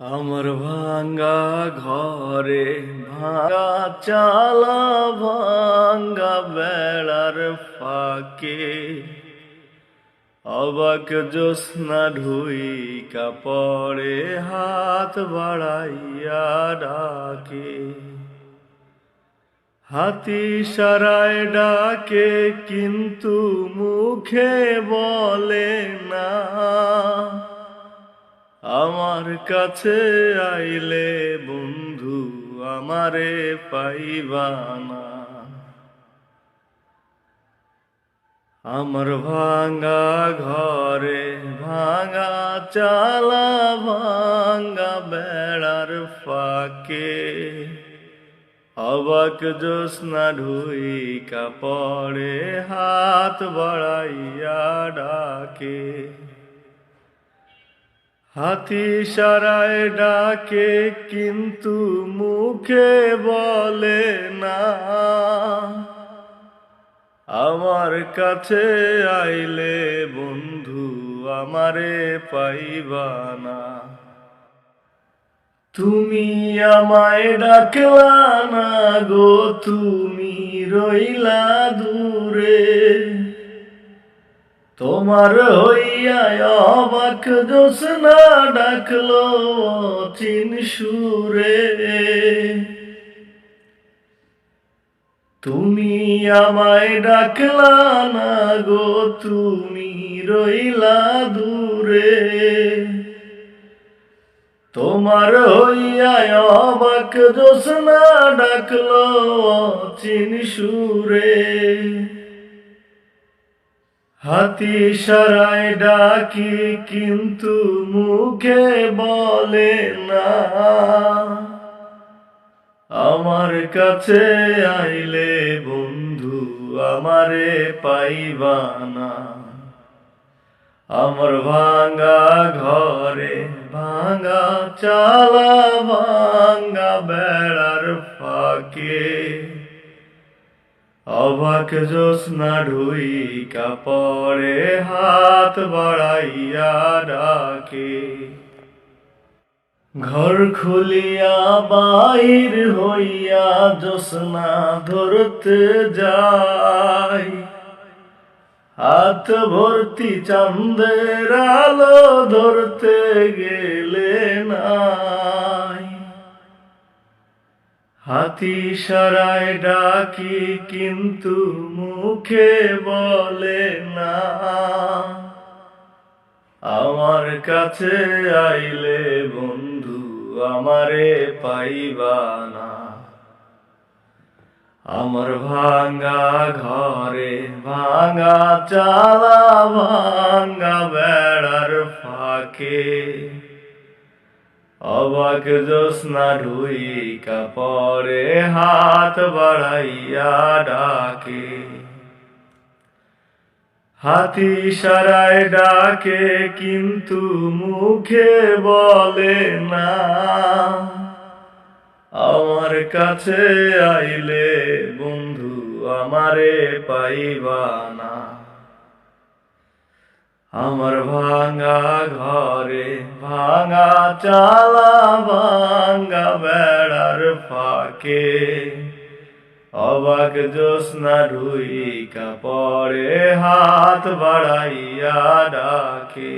আমার ভাঙ্গা ঘরে ভাঙ্গা চালা ভাঙ্গা বেড়ার ফাঁকে অবাক জ্যোৎস্না ঢুইকা পড়ে হাত বাড়াইয়া ডাকে। হাতি সারায় ডাকে কিন্তু মুখে বলে না, আমার কাছে আইলে বন্ধু আমারে পাইবা না। আমার ভাঙ্গা ঘরে ভাঙ্গা চালা ভাঙ্গা বেড়ার ফাঁকে অবাক জ্যোৎস্না ঢুইকা পড়ে হাত বাড়াইয়া ডাকে। হাতি সারায় ডাকে কিন্তু মুখে বলে না, আমার কাছে আইলে বন্ধু আমারে পাইবা না। তুমি আমায় ডাকলা না গো, তুমি রইলা দূরে, তোমার হইয়া অবাক জ্যোৎস্না ডাকলো অচিন সুরে। তুমি আমায় ডাকলা না গো, তুমি রইলা দূরে, তোমার হইয়া অবাক জ্যোৎস্না ডাকলো অচিন সুরে। হাতি সারায় ডাকি কিন্তু মুখে বলে না, আমার কাছে আইলে বন্ধু আমারে পাইবা না। আমার ভাঙ্গা ঘরে ভাঙ্গা চালা ভাঙ্গা বেড়ার ফাঁকে অবাক জ্যোৎস্না ঢুইকা পড়ে হাত বাড়াইয়া ডাকে। ঘর খুলিয়া বাইর হইয়া জ্যোৎস্না ধরতে যাই, হাত ভর্তি চাঁদের আলো ধরতে গেলে নাই। হাতি সারায় ডাকি কিন্তু মুখে বলে না, আমার কাছে আইলে বন্ধু আমারে পাইবা না। আমার ভাঙ্গা ঘরে ভাঙ্গা চালা ভাঙ্গা বেড়ার ফাঁকে অবাক জ্যোৎস্না ঢুইকা পড়ে হাত বাড়াইয়া ডাকে। হাতি সারায় ডাকে কিন্তু মুখে বলে না, আমার কাছে আইলে বন্ধু আমারে পাইবা না। আমার ভাঙ্গা ঘরে ভাঙ্গা চালা ভাঙ্গা বেড়ার ফাঁকে অবাক জ্যোৎস্না ঢুইকা পড়ে হাত বাড়াইয়া ডাকে।